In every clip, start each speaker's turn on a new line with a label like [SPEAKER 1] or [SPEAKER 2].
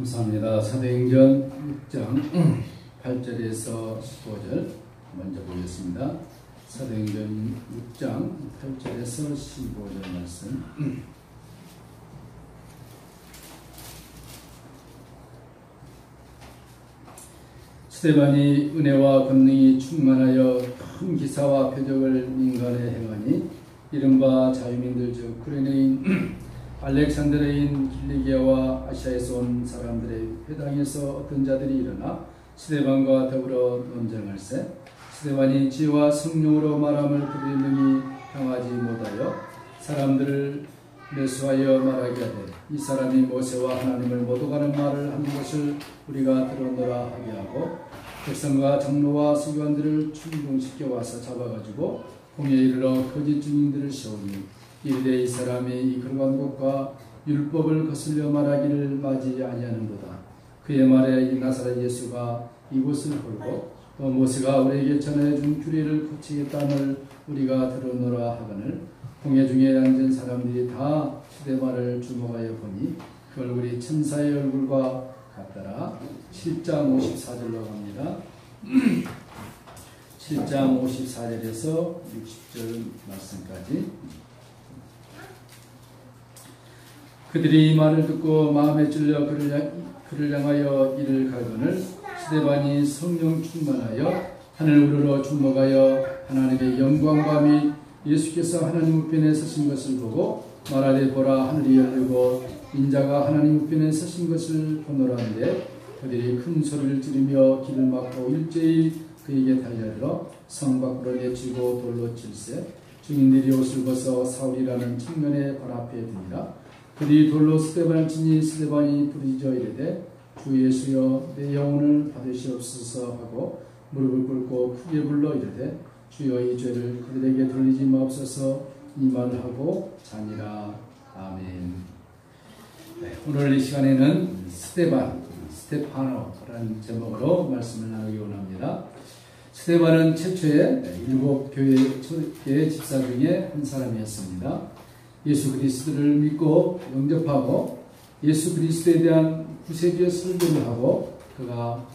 [SPEAKER 1] 감사합니다. 사도행전 6장 8절에서 15절 먼저 보겠습니다. 사도행전 6장 8절에서 15절 말씀. 스데반이 은혜와 권능이 충만하여 큰 기사와 표적을 민간에 행하니 이른바 자유민들 즉 구레네인 알렉산드레인 길리기아와 아시아에서 온 사람들의 회당에서 어떤 자들이 일어나 스데반과 더불어 논쟁할세 스데반이 지혜와 성령으로 말함을 그들의 능히 당하지 못하여 사람들을 매수하여 말하게 하되 이 사람이 모세와 하나님을 모독하는 말을 하는 것을 우리가 들었노라 하게 하고 백성과 장로와 서기관들을 충동시켜 와서 잡아가지고 공회에 이르러 거짓 증인들을 세우니 이르되 이 사람이 이 거룩한 곳과 율법을 거슬려 말하기를 맞이 아니하는도다. 그의 말에 이 나사렛 예수가 이곳을 홀고 또 모세가 우리에게 전해준 규례를 고치겠다는 우리가 들었노라 하거늘 공회 중에 앉은 사람들이 다 스데반을 주목하여 보니 그 얼굴이 천사의 얼굴과 같더라. 7장 54절로 갑니다. 7장 54절에서 60절 말씀까지. 그들이 이 말을 듣고 마음에 찔려 그를 향하여 이를 갈거늘 스데반이 성령 충만하여 하늘 우러러 주목하여 하나님의 영광과 및 예수께서 하나님 우편에 서신 것을 보고 말하되 보라 하늘이 열리고 인자가 하나님 우편에 서신 것을 보노라 하는데 그들이 큰 소리를 지르며 길을 막고 일제히 그에게 달려들어 성 밖으로 내치고 돌로 칠세 증인들이 옷을 벗어 사울이라는 청년의 발 앞에 드니라. 그들이 돌로 스데반을 치니 스데반이 부르짖어 이르되 주 예수여 내 영혼을 받으시옵소서 하고 무릎을 꿇고 크게 불러 이르되 주여 이 죄를 그들에게 돌리지 마옵소서 이 말을 하고 자니라. 아멘. 네, 오늘 이 시간에는 스테파노라는 제목으로 말씀을 나누기 원합니다. 스데반은 최초의 7교회 집사 중에 한 사람이었습니다. 예수 그리스도를 믿고 영접하고 예수 그리스도에 대한 구세주의 설교를 하고 그가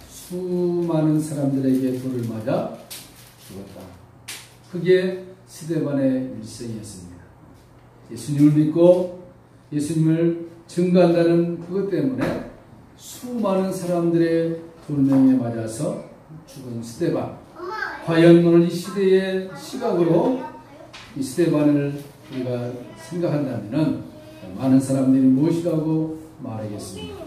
[SPEAKER 1] 수많은 사람들에게 돌을 맞아 죽었다. 그게 스데반의 일생이었습니다. 예수님을 믿고 예수님을 증거한다는 그것 때문에 수많은 사람들의 돌명에 맞아서 죽은 스데반. 과연 오늘 이 시대의 시각으로 이 스데반을 우리가 생각한다면 많은 사람들이 무엇이라고 말하겠습니까?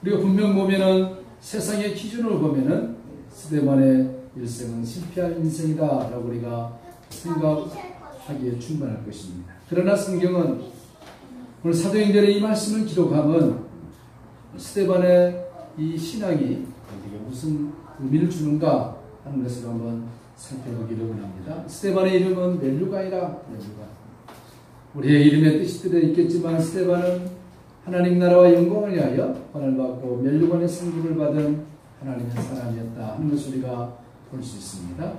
[SPEAKER 1] 우리가 분명 보면은 세상의 기준으로 보면은 스데반의 일생은 실패한 인생이다 라고 우리가 생각하기에 충분할 것입니다. 그러나 성경은 오늘 사도행전의 이 말씀을 기록하면 스데반의 이 신앙이 우리에게 무슨 의미를 주는가 하는 것을 한번 살펴보기를 원합니다. 스데반의 이름은 멜루가이라. 멜루가. 우리의 이름의 뜻이 들어 있겠지만 스데반은 하나님 나라와 영광을 위하여 권을 받고 멜루간의 상급을 받은 하나님의 사람이었다 하는 것을 우리가 볼 수 있습니다.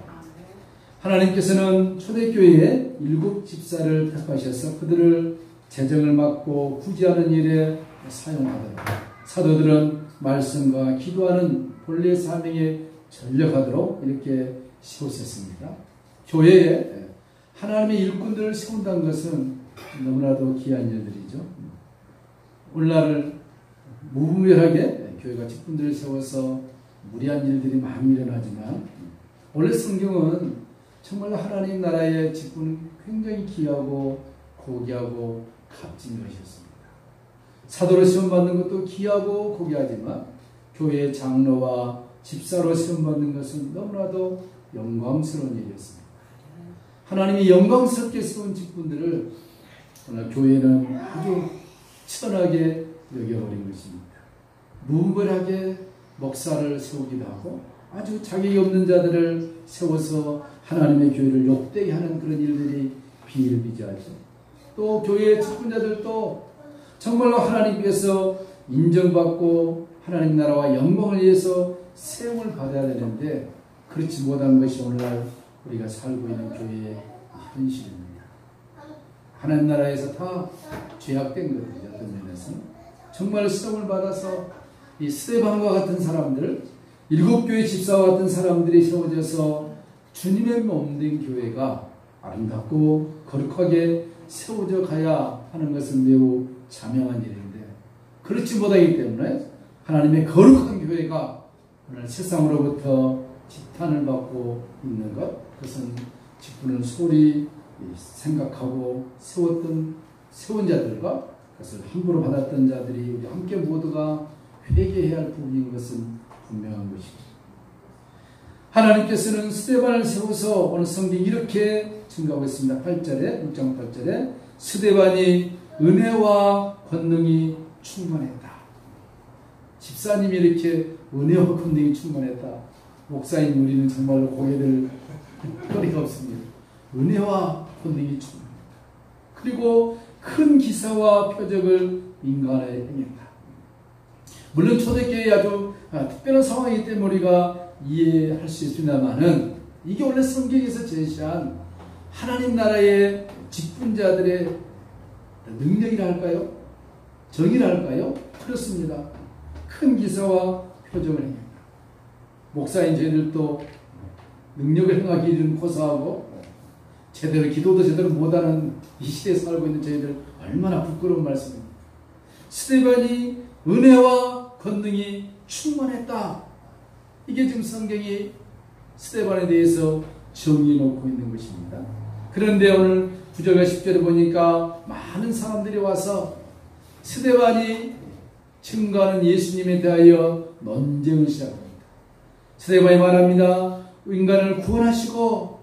[SPEAKER 1] 하나님께서는 초대교회에 7 집사를 택하셔서 그들을 재정을 맡고 구제하는 일에 사용하도록 사도들은 말씀과 기도하는 본래 사명에 전력하도록 이렇게 세우셨습니다. 교회에 하나님의 일꾼들을 세운다는 것은 너무나도 귀한 일들이죠. 오늘날 무분별하게 교회가 직분들을 세워서 무리한 일들이 많이 일어나지만 원래 성경은 정말로 하나님 나라의 직분은 굉장히 귀하고 고귀하고 값진 것이었습니다. 사도로 시험받는 것도 귀하고 고귀하지만 교회의 장로와 집사로 시험받는 것은 너무나도 영광스러운 일이었습니다. 하나님이 영광스럽게 세운 직분들을 오늘 교회는 아주 천하게 여겨버린 것입니다. 무분별하게 목사를 세우기도 하고 아주 자격이 없는 자들을 세워서 하나님의 교회를 욕되게 하는 그런 일들이 비일비재하죠. 또 교회의 직분자들도 정말로 하나님께서 인정받고 하나님 나라와 영광을 위해서 세움을 받아야 되는데 그렇지 못한 것이 오늘날 우리가 살고 있는 교회의 현실입니다. 하나님 나라에서 다 죄악된 것이죠. 어떤 면에서는. 정말 시험을 받아서 이 스데반과 같은 사람들, 7교회 집사와 같은 사람들이 세워져서 주님의 몸된 교회가 아름답고 거룩하게 세워져 가야 하는 것은 매우 자명한 일인데, 그렇지 못하기 때문에 하나님의 거룩한 교회가 오늘 세상으로부터 지탄을 받고 있는 것, 그것은 직분을 소홀히 생각하고 세운 자들과 그것을 함부로 받았던 자들이 우리 함께 모두가 회개해야 할 부분인 것은 분명한 것입니다. 하나님께서는 스데반을 세워서 오늘 성경이 이렇게 증거하고 있습니다. 8절에, 6장 8절에 스데반이 은혜와 권능이 충만했다. 집사님이 이렇게 은혜와 권능이 충만했다. 목사인 우리는 정말로 고개를 거리가 없습니다. 은혜와 권능이 충만했다. 그리고 큰 기사와 표적을 인간에 행했다. 물론 초대교회에 아주 특별한 상황이기 때문에 우리가 이해할 수 있습니다만은, 이게 원래 성경에서 제시한 하나님 나라의 직분자들의 능력이라 할까요? 정의라 할까요? 그렇습니다. 큰 기사와 표적을 행했다. 목사인 저희들도 능력을 행하기는 고사하고 제대로 기도도 제대로 못하는 이 시대에 살고 있는 저희들 얼마나 부끄러운 말씀입니다. 스데반이 은혜와 권능이 충만했다. 이게 지금 성경이 스데반에 대해서 정의 놓고 있는 것입니다. 그런데 오늘 9절과 10절에 보니까 많은 사람들이 와서 스데반이 증거하는 예수님에 대하여 논쟁을 시작합니다. 스데반이 말합니다. 인간을 구원하시고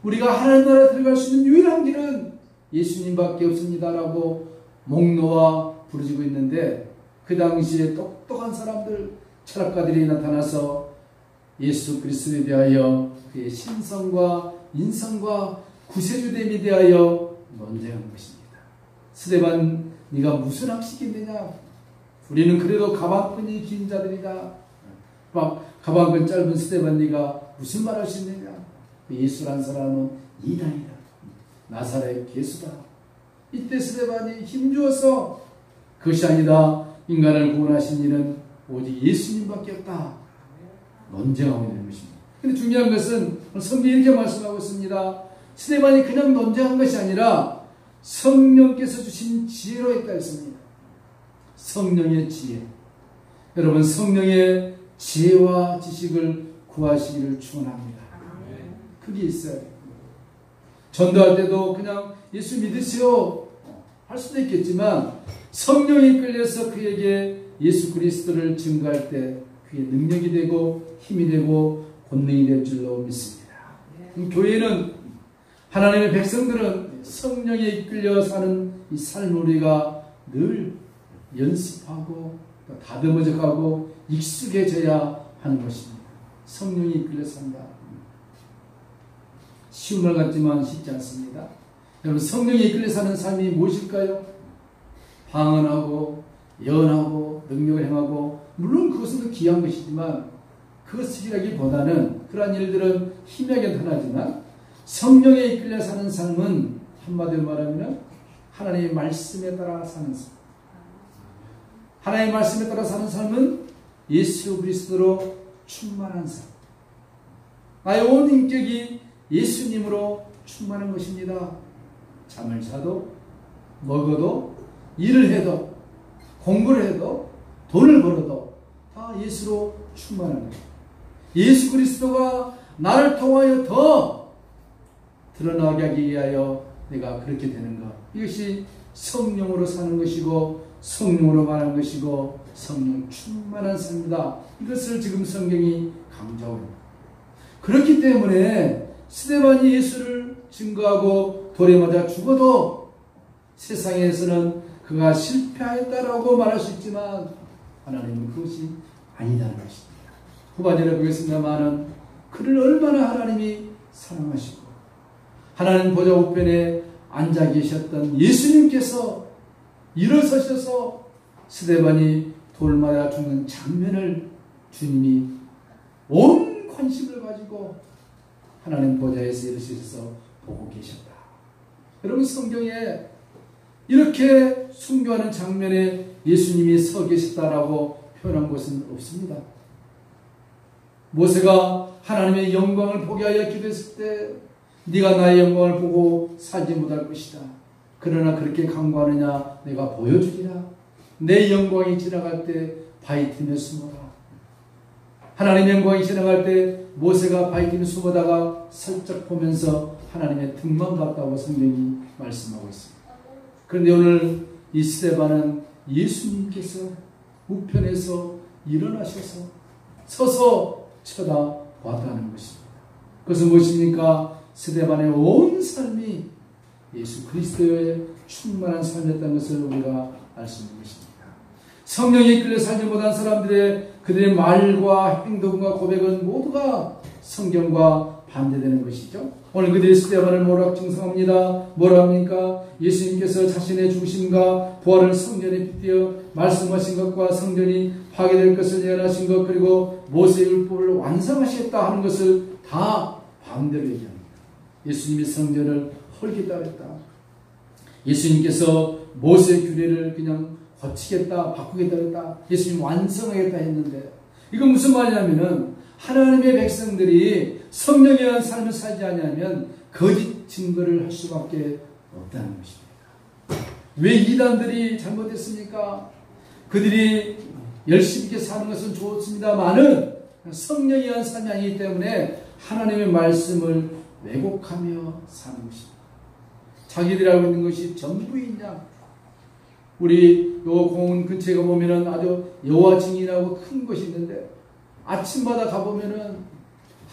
[SPEAKER 1] 우리가 하나님 나라에 들어갈 수 있는 유일한 길은 예수님밖에 없습니다라고 목놓아 부르짖고 있는데, 그 당시에 똑똑한 사람들, 철학가들이 나타나서 예수 그리스도에 대하여 그의 신성과 인성과 구세주됨에 대하여 논쟁한 것입니다. 스데반, 네가 무슨 학식이 있느냐? 우리는 그래도 가방끈이 긴 자들이다. 가방끈 짧은 스데반, 네가 무슨 말할 수 있느냐? 예수란 사람은 이단이다. 나사렛 예수다. 이때 스데반이 힘주어서 그것이 아니다. 인간을 구원하신 이는 오직 예수님밖에 없다. 논쟁하고 있는 것입니다. 근데 중요한 것은 성경이 이렇게 말씀하고 있습니다. 스데반이 그냥 논쟁한 것이 아니라 성령께서 주신 지혜로 했다 했습니다. 성령의 지혜. 여러분, 성령의 지혜와 지식을 구하시기를 축원합니다. 그게 있어요. 전도할 때도 그냥 예수 믿으시오 할 수도 있겠지만, 성령이 끌려서 그에게 예수 그리스도를 증거할 때 그게 능력이 되고 힘이 되고 권능이 될 줄로 믿습니다. 교회는, 하나님의 백성들은 성령에 이끌려 사는 이 삶을 우리가 늘 연습하고 다듬어져가고 익숙해져야 하는 것입니다. 성령이 이끌려 산다. 쉬운 말 같지만 쉽지 않습니다. 여러분, 성령에 이끌려 사는 삶이 무엇일까요? 방언하고 예언하고 능력을 행하고, 물론 그것은 귀한 것이지만 그것이라기보다는 그러한 일들은 희미하게 나타나지만, 성령에 이끌려 사는 삶은 한마디로 말하면 하나님의 말씀에 따라 사는 삶. 하나님의 말씀에 따라 사는 삶은 예수 그리스도로 충만한 삶. 나의 온 인격이 예수님으로 충만한 것입니다. 잠을 자도, 먹어도, 일을 해도, 공부를 해도, 돈을 벌어도 다 예수로 충만한 것. 예수 그리스도가 나를 통하여 더 드러나게 하기 위하여 내가 그렇게 되는 것. 이것이 성령으로 사는 것이고, 성령으로 말하는 것이고, 성령 충만한 삶이다. 이것을 지금 성경이 강조하고 있습니다. 그렇기 때문에 스데반이 예수를 증거하고 돌에 맞아 죽어도 세상에서는 그가 실패하였다라고 말할 수 있지만, 하나님은 그것이 아니다는 것입니다. 후반절에 보겠습니다만은 그를 얼마나 하나님이 사랑하시고 하나님 보좌 우편에 앉아 계셨던 예수님께서 일어서셔서 스데반이 돌 맞아 죽는 장면을 주님이 온 관심을 가지고 하나님 보좌에서 일어서셔서 보고 계셨다. 여러분, 성경에 이렇게 순교하는 장면에 예수님이 서 계셨다라고 표현한 것은 없습니다. 모세가 하나님의 영광을 보게 하여 기도했을 때 네가 나의 영광을 보고 살지 못할 것이다. 그러나 그렇게 간구하느냐 내가 보여주리라. 내 영광이 지나갈 때 바위 틈에 숨어라. 하나님의 영광이 지나갈 때 모세가 바위 틈에 숨어다가 살짝 보면서 하나님의 등만 봤다고 성경이 말씀하고 있습니다. 그런데 오늘 이 스데반은 예수님께서 우편에서 일어나셔서 서서 쳐다봤다는 것입니다. 그것은 무엇입니까? 스데반의 온 삶이 예수 그리스도의 충만한 삶이었다는 것을 우리가 알 수 있는 것입니다. 성령에 이끌려 살지 못한 사람들의 그들의 말과 행동과 고백은 모두가 성경과 반대되는 것이죠. 오늘 그들이 스데반을 뭐라고 증상합니다. 뭐라 합니까? 예수님께서 자신의 중심과 부활을 성전에 빗대어 말씀하신 것과 성전이 파괴될 것을 예언하신 것, 그리고 모세의 율법을 완성하시겠다 하는 것을 다 반대로 얘기합니다. 예수님이 성전을 헐겠다 했다. 예수님께서 모세의 규례를 그냥 고치겠다, 바꾸겠다 했다. 예수님 완성하겠다 했는데, 이건 무슨 말이냐면은 하나님의 백성들이 성령에 의한 삶을 살지 않으면 거짓 증거를 할 수밖에 없다는 것입니다. 왜 이단들이 잘못했습니까? 그들이 열심히 있게 사는 것은 좋습니다만은 성령에 의한 삶이 아니기 때문에 하나님의 말씀을 왜곡하며 사는 것입니다. 자기들이 알고 있는 것이 전부이냐? 우리 요 공원 근처에 가보면은 아주 여호와 증인이라고 큰 것이 있는데 아침마다 가보면은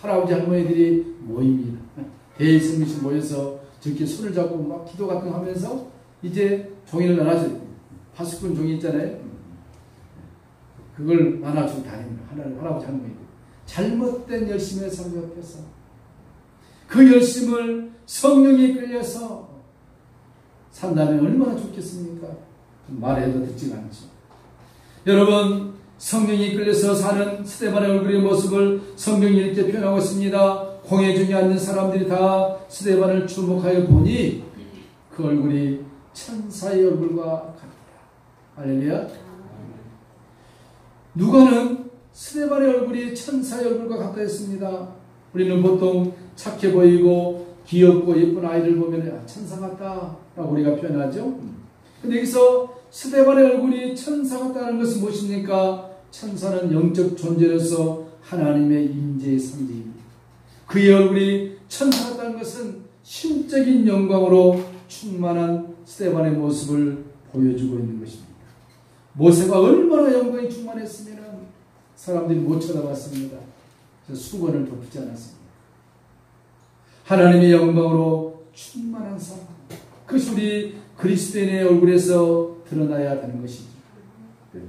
[SPEAKER 1] 할아버지 할머니들이 모입니다. 대성민씩 모여서 저렇게 손을 잡고 막 기도 같은 거 하면서 이제 종이를 나눠줘요. 파수꾼 종이 있잖아요. 그걸 나눠주고 다닙니다. 할아버지 할머니들. 잘못된 열심의 삶 옆에서 그 열심을 성령에 끌려서 산다면 얼마나 좋겠습니까? 말해도 듣지가 않죠. 여러분, 성령이 끌려서 사는 스데반의 얼굴의 모습을 성경이 이렇게 표현하고 있습니다. 공회 중에 앉는 사람들이 다 스데반을 주목하여 보니 그 얼굴이 천사의 얼굴과 같더라. 할렐루야. 누가는 스데반의 얼굴이 천사의 얼굴과 같다 했습니다. 우리는 보통 착해 보이고 귀엽고 예쁜 아이를 보면 천사 같다 라고 우리가 표현하죠. 근데 여기서 스데반의 얼굴이 천사 같다는 것은 무엇입니까? 천사는 영적 존재로서 하나님의 임재의 상징입니다. 그의 얼굴이 천사 같다는 것은 신적인 영광으로 충만한 스데반의 모습을 보여주고 있는 것입니다. 모세가 얼마나 영광이 충만했으면 사람들이 못 쳐다봤습니다. 그래서 수건을 덮지 않았습니다. 하나님의 영광으로 충만한 사람, 그것이 우리 그리스도인의 얼굴에서 드러나야 하는 것이죠.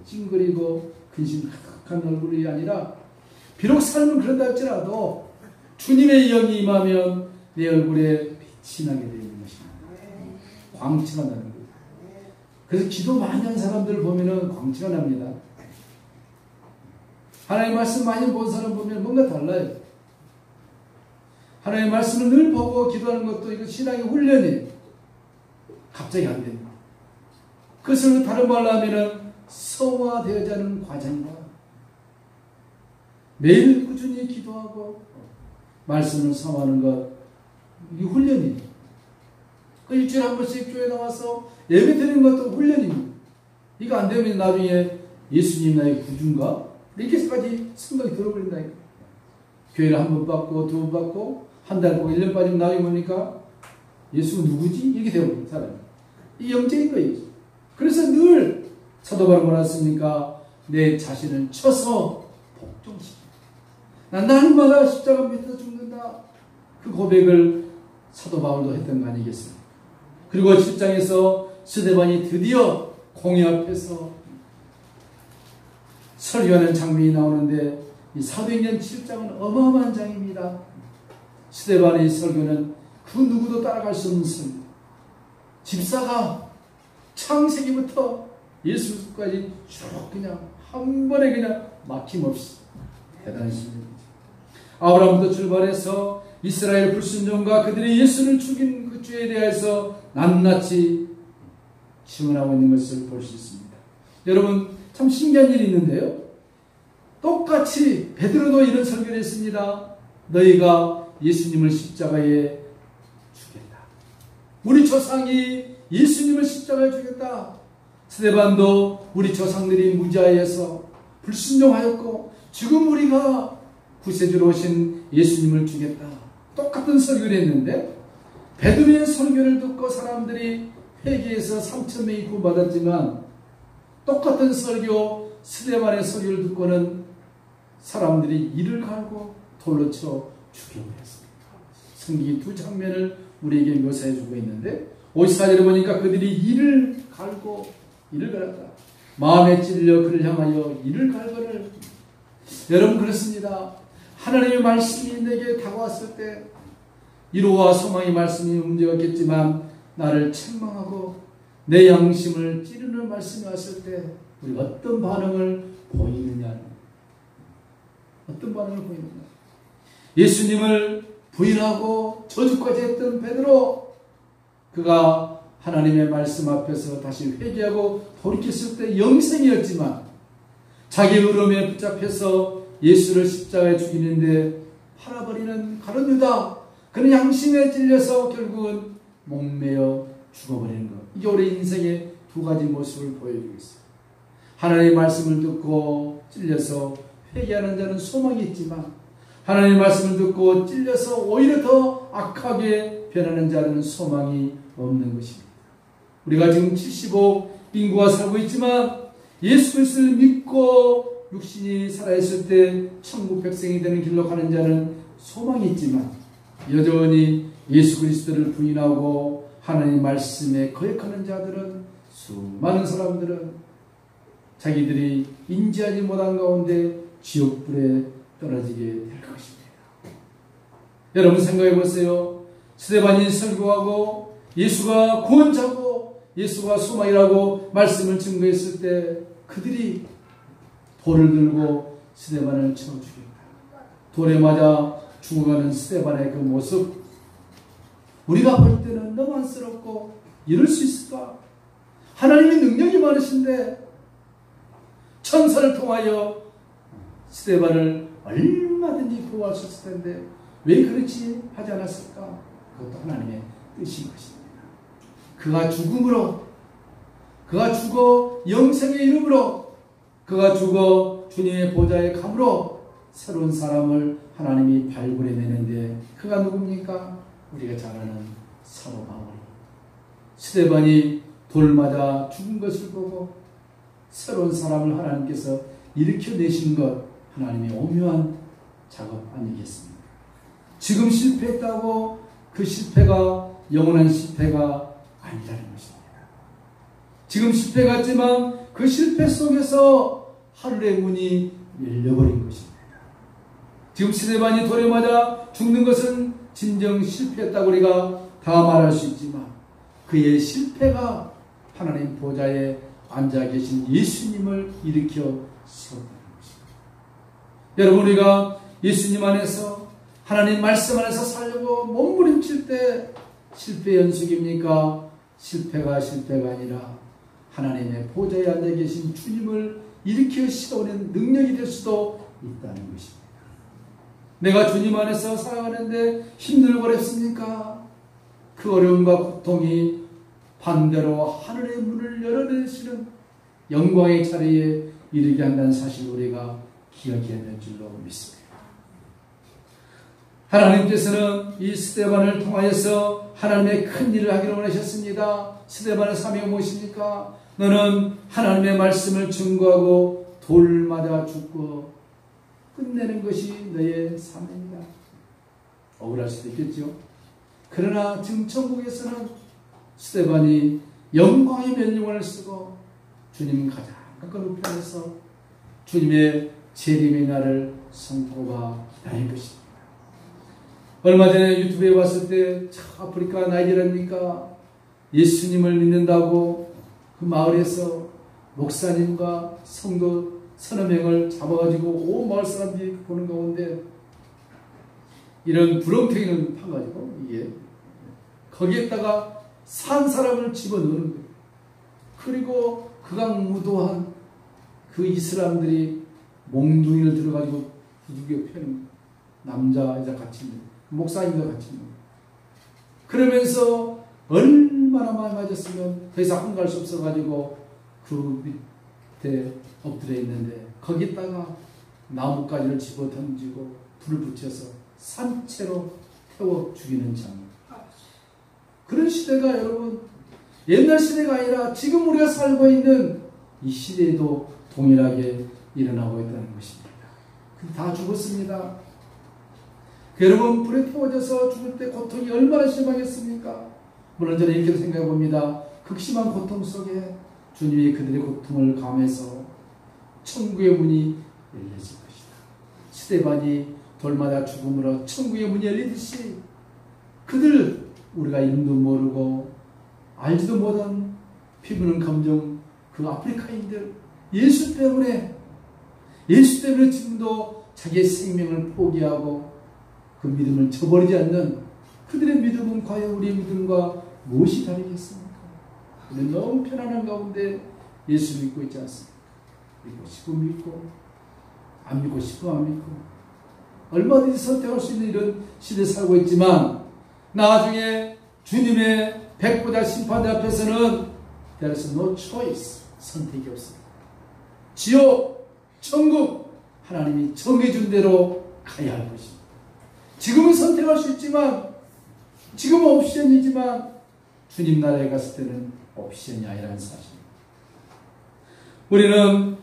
[SPEAKER 1] 찡그리고 근심 가득한 얼굴이 아니라 비록 삶은 그런다 할지라도 주님의 영이 임하면 내 얼굴에 빛이 나게 되는 것입니다. 광채가 나는 거예요. 그래서 기도 많이 한 사람들을 보면 광채가 납니다. 하나님의 말씀 많이 본 사람 보면 뭔가 달라요. 하나님의 말씀을 늘 보고 기도하는 것도 이거 신앙의 훈련이에요. 갑자기 안 됩니다. 그것을 다른 말로 하면 성화되어지 않은 과정과 매일 꾸준히 기도하고 말씀을 성화하는 것, 이 훈련이에요. 그 일주일에 한 번씩 교회 나와서 예배 드리는 것도 훈련입니다. 이거 안 되면 나중에 예수님 나의 구주인가? 이렇게까지 생각이 들어버린다니까. 교회를 한 번 받고 두 번 받고 한 달 받고 1년 빠지면 나중에 보니까 예수가 누구지? 이렇게 되어버린 사람이. 이 영적인 거예요. 그래서 늘 사도 바울은 뭐라 했습니까? 내 자신을 쳐서 복종시켜. 난 날마다 십자가 밑에서 죽는다. 그 고백을 사도 바울도 했던 거 아니겠어요? 그리고 10장에서 스데반이 드디어 공회 앞에서 설교하는 장면이 나오는데 이 사도행전 7장은 어마어마한 장입니다. 스데반의 설교는 그 누구도 따라갈 수 없는 설교. 집사가 창세기부터 예수까지 쭉 그냥 한 번에 그냥 막힘없이 대단했습니다. 아브라함부터 출발해서 이스라엘 불순종과 그들이 예수를 죽인 그 죄에 대해서 낱낱이 증언하고 있는 것을 볼 수 있습니다. 여러분 참 신기한 일이 있는데요. 똑같이 베드로도 이런 설교를 했습니다. 너희가 예수님을 십자가에 죽였다. 우리 조상이 예수님을 십자가에 죽였다. 스데반도 우리 조상들이 무지하여서 불순종하였고 지금 우리가 구세주로 오신 예수님을 죽였다. 똑같은 설교를 했는데 베드로의 설교를 듣고 사람들이 회개해서 3,000명이 구원받았지만 똑같은 설교 스데반의 설교를 듣고는 사람들이 이를 갈고 돌로 쳐 죽이고 했습니다. 성경이 두 장면을 우리에게 묘사해 주고 있는데 54절에 보니까 그들이 이를 갈고 이를 갈았다. 마음에 찔려 그를 향하여 이를 갈거를. 여러분 그렇습니다. 하나님의 말씀이 내게 다가왔을 때 위로와 소망의 말씀이 움직였겠지만 나를 책망하고 내 양심을 찌르는 말씀이 왔을 때 우리가 어떤 반응을 보이느냐. 어떤 반응을 보이느냐. 예수님을 부인하고 저주까지 했던 베드로, 그가 하나님의 말씀 앞에서 다시 회개하고 돌이켰을 때 영생이었지만 자기 흐름에 붙잡혀서 예수를 십자가에 죽이는데 팔아버리는 가룟 유다, 그는 양심에 찔려서 결국은 목매어 죽어버리는 것. 이게 우리 인생의 두 가지 모습을 보여주고 있어요. 하나님의 말씀을 듣고 찔려서 회개하는 자는 소망이 있지만 하나님의 말씀을 듣고 찔려서 오히려 더 악하게 변하는 자는 소망이 없는 것입니다. 우리가 지금 75 인구가 살고 있지만 예수 그리스도를 믿고 육신이 살아있을 때 천국 백성이 되는 길로 가는 자는 소망이 있지만 여전히 예수 그리스도를 부인하고 하나님 말씀에 거역하는 자들은, 수많은 사람들은 자기들이 인지하지 못한 가운데 지옥불에 떨어지게 될 것입니다. 여러분 생각해 보세요. 스데반이 설교하고 예수가 구원자고 예수가 소망이라고 말씀을 증거했을 때 그들이 돌을 들고 스데반을 쳐 죽였다. 돌에 맞아 죽어가는 스데반의 그 모습, 우리가 볼 때는 너무 안쓰럽고 이럴 수 있을까? 하나님의 능력이 많으신데 천사를 통하여 스데반을 얼마든지 구할 수 있을 텐데 왜 그렇지 하지 않았을까? 그것도 하나님의 뜻인 것입니다. 그가 죽음으로, 그가 죽어 영생의 이름으로, 그가 죽어 주님의 보좌에 감으로 새로운 사람을 하나님이 발굴해내는데 그가 누굽니까? 우리가 잘 아는 사도 바울. 스데반이 돌 맞아 죽은 것을 보고 새로운 사람을 하나님께서 일으켜내신 것, 하나님의 오묘한 작업 아니겠습니까? 지금 실패했다고 그 실패가 영원한 실패가 아니라는 것입니다. 지금 실패 같지만 그 실패 속에서 하늘의 문이 열려버린 것입니다. 지금 스데반이 돌에 맞아 죽는 것은 진정 실패했다고 우리가 다 말할 수 있지만 그의 실패가 하나님 보좌에 앉아 계신 예수님을 일으켜 세웠다는 것입니다. 여러분, 우리가 예수님 안에서 하나님 말씀 안에서 살려고 몸부림칠 때 실패 연속입니까? 실패가 아니라 하나님의 보좌에 앉아 계신 주님을 일으켜 세우는 능력이 될 수도 있다는 것입니다. 내가 주님 안에서 살아가는데 힘들고 어렵습니까? 그 어려움과 고통이 반대로 하늘의 문을 열어내시는 영광의 자리에 이르게 한다는 사실을 우리가 기억해야 될 줄로 믿습니다. 하나님께서는 이 스데반을 통하여서 하나님의 큰 일을 하기를 원하셨습니다. 스데반의 사명이 무엇입니까? 너는 하나님의 말씀을 증거하고 돌 맞아 죽고 끝내는 것이 너의 사명이다. 억울할 수도 있겠죠. 그러나 지금 천국에서는 스데반이 영광의 면류관을 쓰고 주님 가장 가까운 우편에서 주님의 재림의 날을 선포가 기다릴 것입니다. 얼마 전에 유튜브에 봤을 때 아프리카 나이지리아입니까? 예수님을 믿는다고 그 마을에서 목사님과 성도 서너 명을 잡아가지고 온 마을 사람들이 보는 가운데 이런 부렁텅이는 파가지고 이게 거기에다가 산 사람을 집어넣는 거예요. 그리고 그가 무도한 그 이슬람들이 몽둥이를 들어가지고 두들겨 패는 거예요. 남자, 여자 같이 있는 거예요. 목사님과 같이 있는 거예요. 그러면서 얼마나 많이 맞았으면 더 이상 한가할 수 없어가지고 그 밑에 엎드려 있는데 거기다가 나뭇가지를 집어 던지고 불을 붙여서 산채로 태워 죽이는 장면. 그런 시대가 여러분 옛날 시대가 아니라 지금 우리가 살고 있는 이 시대에도 동일하게 일어나고 있다는 것입니다. 다 죽었습니다. 여러분 불에 태워져서 죽을 때 고통이 얼마나 심하겠습니까? 물론 저는 이렇게 생각해 봅니다. 극심한 고통 속에 주님이 그들의 고통을 감해서 천국의 문이 열려질 것이다. 스데반이 돌마다 죽음으로 천국의 문이 열리듯이 그들 우리가 이름도 모르고 알지도 못한 피부는 감정 그 아프리카인들 예수 때문에 지금도 자기의 생명을 포기하고 그 믿음을 저버리지 않는 그들의 믿음은 과연 우리의 믿음과 무엇이 다르겠습니까? 우리는 너무 편안한 가운데 예수 믿고 있지 않습니까? 믿고 싶으면 믿고 안 믿고 싶으면 안 믿고 얼마든지 선택할 수 있는 이런 시대에 살고 있지만 나중에 주님의 백보자 심판대 앞에서는 there is no choice. 선택이 없습니다. 지옥, 천국 하나님이 정해준 대로 가야 할 것입니다. 지금은 선택할 수 있지만 지금은 옵션이지만 주님 나라에 갔을 때는 옵션이 아니라는 사실입니다. 우리는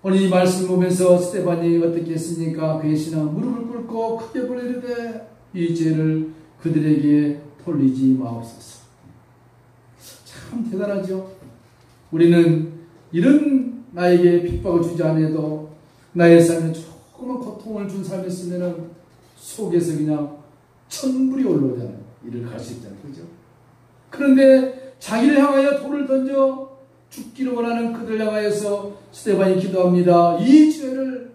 [SPEAKER 1] 오늘 이 말씀을 보면서 스데반이 어떻게 했습니까? 그의 신앙 무릎을 꿇고 크게 부르되 이 죄를 그들에게 돌리지 마옵소서. 참 대단하죠. 우리는 이런 나에게 핍박을 주지 않아도 나의 삶에 조금만 고통을 준 삶이었으면 속에서 그냥 천불이 올라오잖아요. 이를 갈 수 있잖아요. 그죠? 그런데 자기를 향하여 돌을 던져 죽기를 원하는 그들 향하여서 스데반이 기도합니다. 이 죄를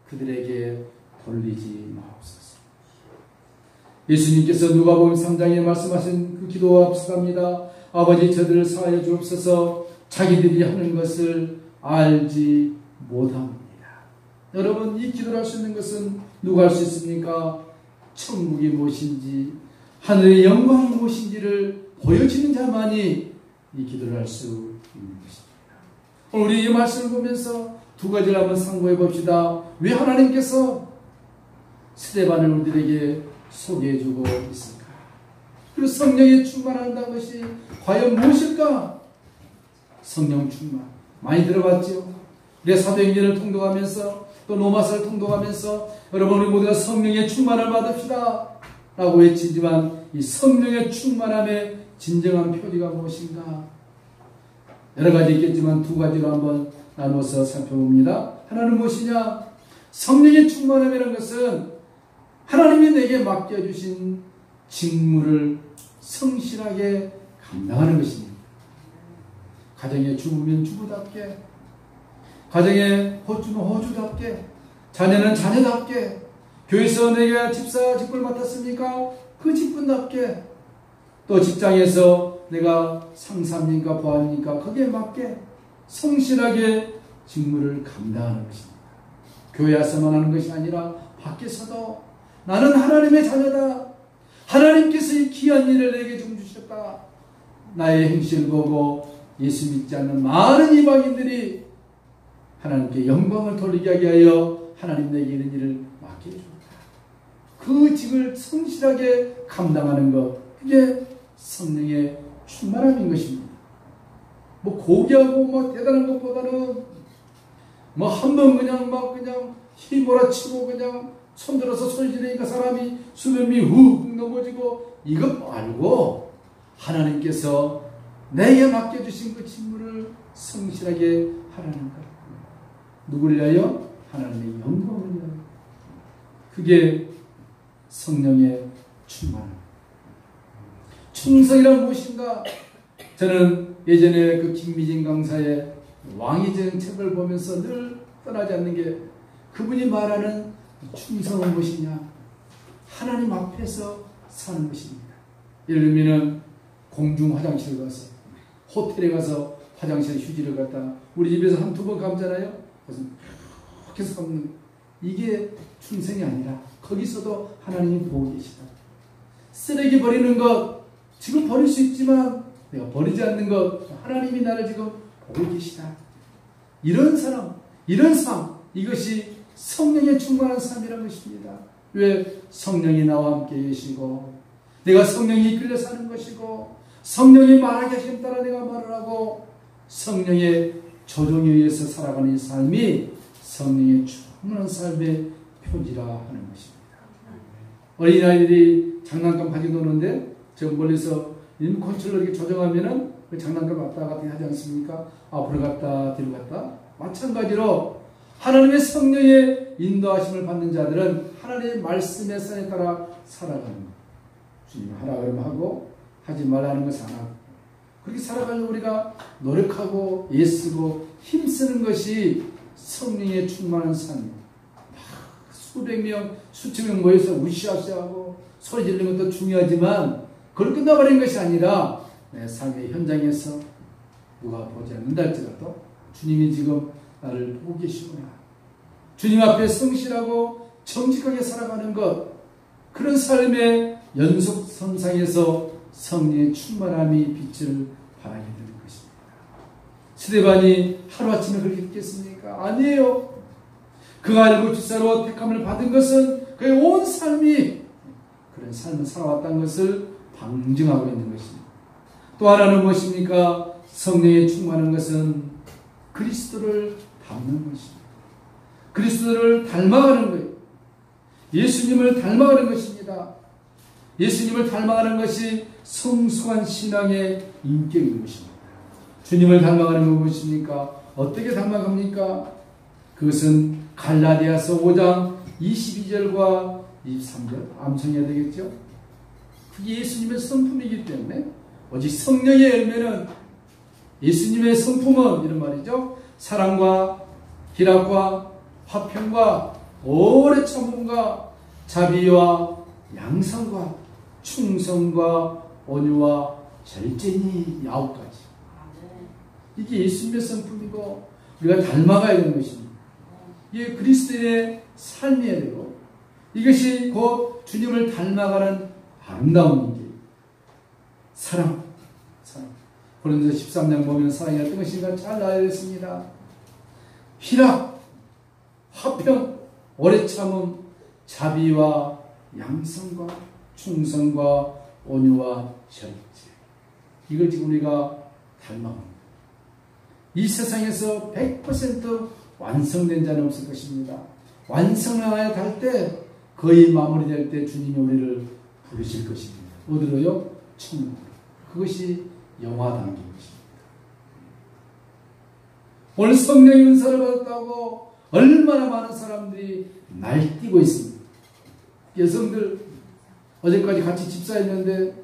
[SPEAKER 1] 그들에게 돌리지 마옵소서. 예수님께서 누가복음 3장에 말씀하신 그 기도와 비슷합니다. 아버지 저들을 사하여 주옵소서. 자기들이 하는 것을 알지 못합니다. 여러분 이 기도를 할 수 있는 것은 누가 할 수 있습니까? 천국이 무엇인지 하늘의 영광이 무엇인지를 보여주는 자만이 이 기도를 할 수 있는 것입니다. 오늘 우리 이 말씀을 보면서 두 가지를 한번 상고해 봅시다. 왜 하나님께서 스데반을 우리들에게 소개해 주고 있을까? 그리고 성령에 충만한다는 것이 과연 무엇일까? 성령 충만 많이 들어봤죠? 우리가 사도행전을 통독하면서 또 로마서를 통독하면서 여러분 우리 모두가 성령의 충만을 받읍시다 라고 외치지만 이 성령의 충만함의 진정한 표지가 무엇인가? 여러 가지 있겠지만 두 가지로 한번 나누어서 살펴봅니다. 하나는 무엇이냐? 성령의 충만함이라는 것은 하나님이 내게 맡겨주신 직무를 성실하게 감당하는 것입니다. 가정에 주부면 주부답게, 가정에 호주는 호주답게, 자녀는 자녀답게, 교회에서 내가 집사 직분을 맡았습니까? 그 직분답게, 또 직장에서 내가 상사입니까 부하입니까 거기에 맞게 성실하게 직무를 감당하는 것입니다. 교회에서만 하는 것이 아니라 밖에서도 나는 하나님의 자녀다. 하나님께서 이 귀한 일을 내게 좀 주셨다. 나의 행실을 보고 예수 믿지 않는 많은 이방인들이 하나님께 영광을 돌리게 하게 하여 하나님 내게 이런 일을 맡겨줍니다. 그 직을 성실하게 감당하는 것, 그게 성령의 충만함인 것입니다. 뭐 고귀하고 뭐 대단한 것보다는 뭐 한 번 그냥 휘몰아치고 그냥 손들어서 손실이니까 사람이 수면 위 훅 넘어지고 이것 말고 하나님께서 내게 맡겨주신 그 직무를 성실하게 하라는 것. 누구를 위하여? 하나님의 영광을 위하여. 그게 성령의 충만함. 충성이란 무엇인가? 저는 예전에 그 김미진 강사의 왕이 된 책을 보면서 늘 떠나지 않는 게 그분이 말하는 충성은 무엇이냐? 하나님 앞에서 사는 것입니다. 예를 들면 공중 화장실 가서 호텔에 가서 화장실 휴지를 갖다 우리 집에서 한 두 번 감잖아요. 그래서 갚는 이게 충성이 아니라 거기서도 하나님이 보고 계시다. 쓰레기 버리는 것 지금 버릴 수 있지만 내가 버리지 않는 것 하나님이 나를 지금 보고 계시다. 이런 사람, 이런 삶, 이것이 성령에 충만한 삶이라는 것입니다. 왜? 성령이 나와 함께 계시고 내가 성령이 이끌려 사는 것이고 성령이 말하게 하심 따라 내가 말을 하고 성령의 조종에 의해서 살아가는 이 삶이 성령의 충만한 삶의 표지라 하는 것입니다. 어린아이들이 장난감 가지고 노는데 저 멀리서 리모컨처럼 이렇게 조정하면은 그 장난감 왔다 갔다 하지 않습니까? 앞으로 갔다 뒤로 갔다. 마찬가지로 하나님의 성령의 인도하심을 받는 자들은 하나님의 말씀의 선에 따라 살아가는 것. 주님 하라 그러면 하고 하지 말라는 것은 안 하고 그렇게 살아가려고 우리가 노력하고 애쓰고 힘쓰는 것이 성령의 충만한 삶입니다. 수백 명, 수천 명 모여서 우시아시하고 소리 지르는 것도 중요하지만 그걸 끝나버린 것이 아니라 내 삶의 현장에서 누가 보지 않는다 할지라도 주님이 지금 나를 보고 계시구나. 주님 앞에 성실하고 정직하게 살아가는 것, 그런 삶의 연속선상에서 성령의 충만함이 빛을 발하게 되는 것입니다. 스데반이 하루아침에 그렇게 됐겠습니까? 아니에요. 그가 알고 주사로 택함을 받은 것은 그의 온 삶이 그런 삶을 살아왔다는 것을 방증하고 있는 것입니다. 또 하나는 무엇입니까? 성령에 충만한 것은 그리스도를 닮는 것입니다. 그리스도를 닮아가는 거예요. 예수님을 닮아가는 것입니다. 예수님을 닮아가는 것이 성숙한 신앙의 인격인 것입니다. 주님을 닮아가는 건 무엇입니까? 어떻게 닮아갑니까? 그것은 갈라디아서 5장 22절과 23절 암송해야 되겠죠? 그게 예수님의 성품이기 때문에 오직 성령의 열매는 예수님의 성품은 이런 말이죠. 사랑과 희락과 화평과 오래 참음과 자비와 양선과 충성과 온유와 절제니 9가지. 이게 예수님의 성품이고 우리가 닮아가야 되는 것입니다. 이게 그리스도의 삶이어야 되고 이것이 곧 주님을 닮아가는 아름다운 길. 사랑. 고린도서 13장 보면 사랑이 어떤 것인가 잘 알겠습니다. 희락, 화평, 오래 참음, 자비와 양성과 충성과 온유와 절제. 이걸 지금 우리가 닮아갑니다. 이 세상에서 100% 완성된 자는 없을 것입니다. 완성하여 갈 때 거의 마무리될 때 주님이 우리를 부르실 것입니다. 어디로요? 천국으로. 그것이 영화 단계인 것입니다. 오늘 성령의 은사를 받았다고 얼마나 많은 사람들이 날뛰고 있습니다. 여성들 어제까지 같이 집사했는데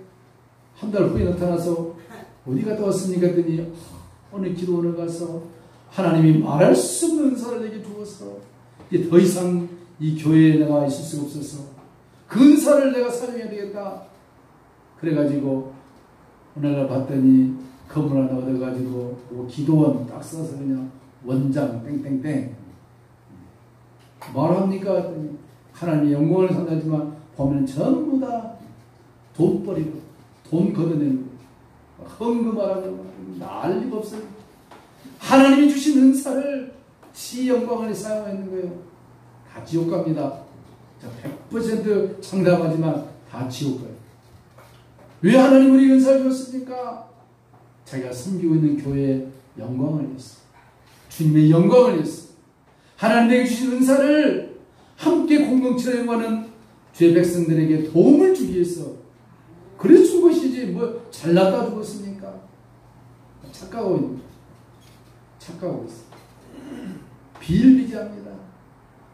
[SPEAKER 1] 한 달 후에 나타나서 어디 갔다 왔습니까? 했더니 어느 기도원을 가서 하나님이 말할 수 없는 은사를 내게 주어서 이제 더 이상 이 교회에 내가 있을 수가 없어서 그 은사를 내가 사용해야 되겠다. 그래가지고 어느 날 봤더니 건물 하나 얻어가지고 기도원 딱 써서 그냥 원장 땡땡땡 말합니까? 했더니 하나님의 영광을 산다지만 보면 전부 다 돈벌이고 돈 걷어내는 헌금하라고 난리가 없어요. 하나님이 주신 은사를 지 영광을 사용하는 거예요. 다 지옥 갑니다. 100% 장담하지만 다 지옥 가요. 왜 하나님 우리 은사를 줬습니까? 자기가 섬기고 있는 교회의 영광을 위해서, 주님의 영광을 위해서 하나님에게 주신 은사를 함께 공동체로 행하는 주의 백성들에게 도움을 주기 위해서 그래서 준 것이지 뭐 잘났다 죽었습니까? 착각하고 있는 거죠. 착각하고 있어요. 비일비재합니다.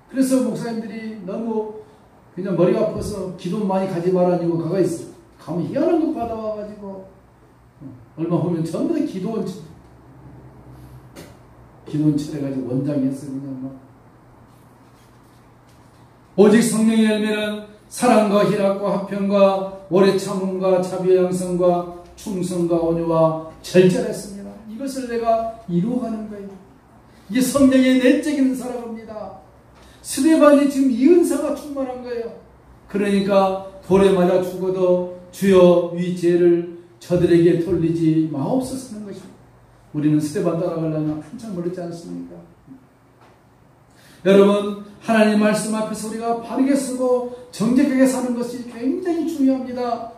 [SPEAKER 1] 그래서 목사님들이 너무 그냥 머리가 아파서 기도 많이 가지 말라고 가가 있어요. 가면 희한한 것 받아와가지고 얼마 보면 전부 다 기도원 해가지고 원장이 했어요. 그냥 막. 오직 성령의 열매는 사랑과 희락과 화평과 오래 참음과 자비와 양성과 충성과 온유와 절제를 했습니다. 이것을 내가 이루어가는 거예요. 이게 성령의 내적인 사랑입니다. 스데반이 지금 이 은사가 충만한 거예요. 그러니까 돌에 맞아 죽어도 주여 이 죄를 저들에게 돌리지 마옵소서 하는 것입니다. 우리는 스데반 따라가려면 한참 멀었지 않습니까? 여러분, 하나님 말씀 앞에서 우리가 바르게 쓰고 정직하게 사는 것이 굉장히 중요합니다.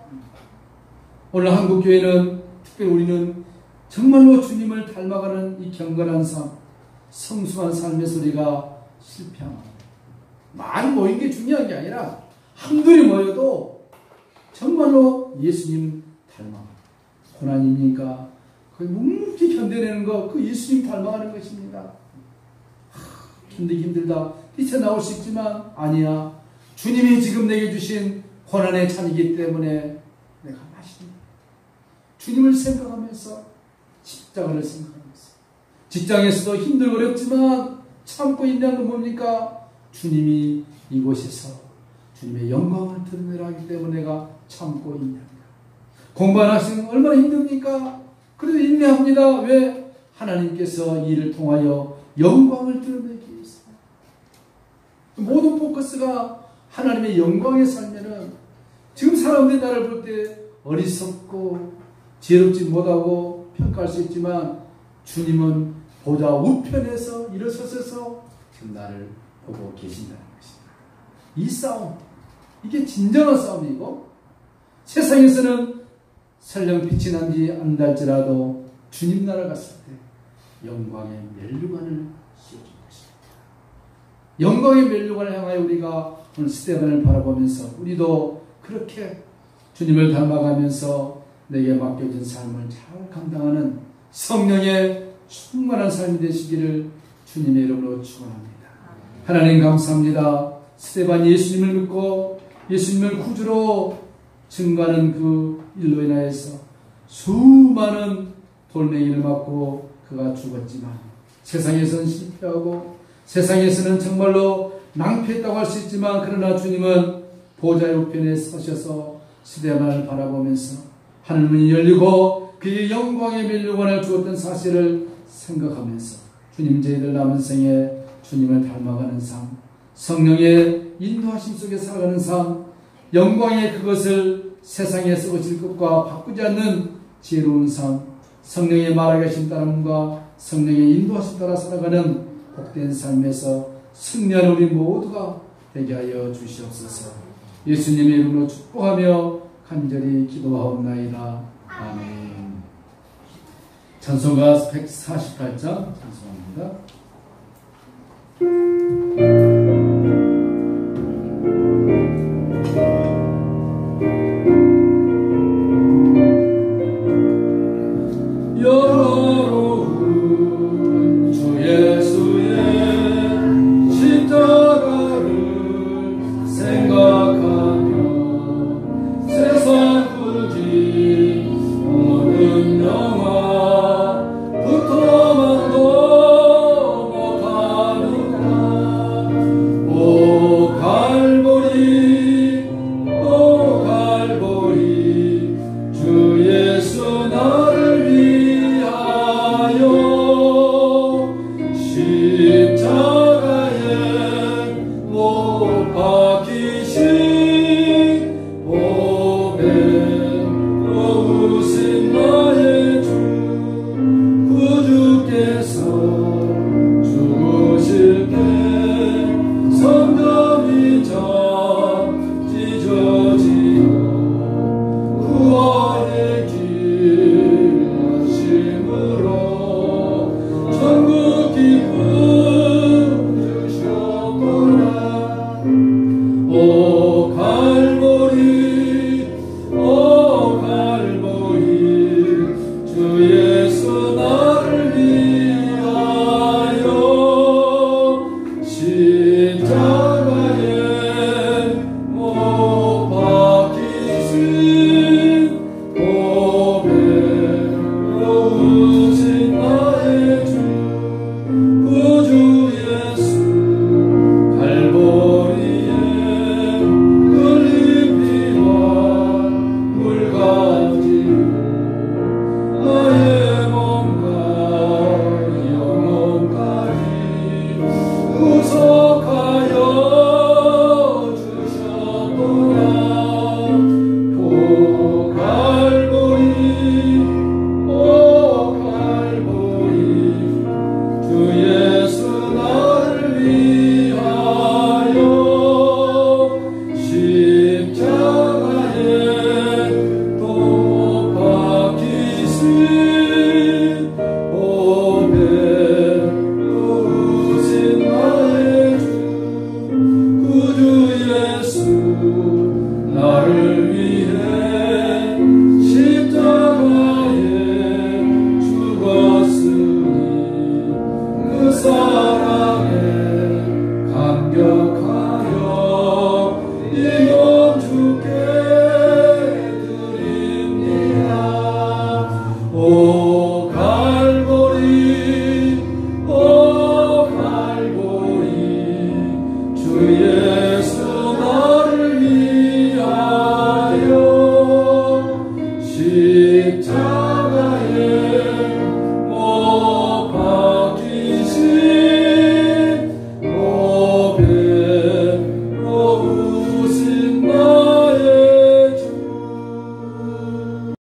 [SPEAKER 1] 오늘 한국교회는 특별히 우리는 정말로 주님을 닮아가는 이 경건한 삶, 성숙한 삶에서 우리가 실패합니다. 많이 모인 게 중요한 게 아니라 한둘이 모여도 정말로 예수님 닮아가. 고난이니까 그 묵묵히 견뎌내는 거, 그 예수님 닮아가는 것입니다. 견디기 힘들다, 뛰쳐나올 수 있지만 아니야. 주님이 지금 내게 주신 고난의 찬이기 때문에 내가 마십니다. 주님을 생각하면서, 십자가를 생각하면서, 직장에서도 힘들고 어렵지만 참고 있는 건 뭡니까? 주님이 이곳에서 주님의 영광을 드러내라 하기 때문에 내가 참고 있느냐. 공부하는 학생 얼마나 힘듭니까? 그래도 인내합니다. 왜? 하나님께서 이를 통하여 영광을 드러내기 위해서. 모든 포커스가 하나님의 영광에 살면은 지금 사람들이 나를 볼 때 어리석고 지혜롭지 못하고 평가할 수 있지만 주님은 보좌 우편에서 일어서셔서 지금 나를 보고 계신다는 것입니다. 이 싸움, 이게 진정한 싸움이고, 세상에서는 설령 빛이 난지 안달지라도 주님 나라 갔을 때 영광의 면류관을 씌워준 것입니다. 영광의 면류관을 향하여 우리가 오늘 스데반을 바라보면서 우리도 그렇게 주님을 닮아가면서 내게 맡겨진 삶을 잘 감당하는 성령의 충만한 삶이 되시기를 주님의 이름으로 축원합니다. 하나님 감사합니다. 스데반이 예수님을 믿고 예수님을 구주로 증거하는 그 일로 인하여서 수많은 돌멩이를 맞고 그가 죽었지만 세상에서는 실패하고 세상에서는 정말로 낭패했다고 할 수 있지만, 그러나 주님은 보좌의 우편에 서셔서 스데반을 바라보면서 하늘문이 열리고 그의 영광의 면류관을 주었던 사실을 생각하면서 주님, 저희들 남은 생에 주님을 닮아가는 삶, 성령의 인도하심 속에 살아가는 삶, 영광의 그것을 세상에 썩어질 것과 바꾸지 않는 지혜로운 삶, 성령의 말하게 하신 따름과 성령의 인도하심 따라 살아가는 복된 삶에서 승리하는 우리 모두가 되게 하여 주시옵소서. 예수님의 이름으로 축복하며 간절히 기도하옵나이다. 아멘. 찬송가 148장 찬송합니다. 영화로운 주 예수의 십자가를 생각하며 세상 굳이 모든 영화부터만 구속하시고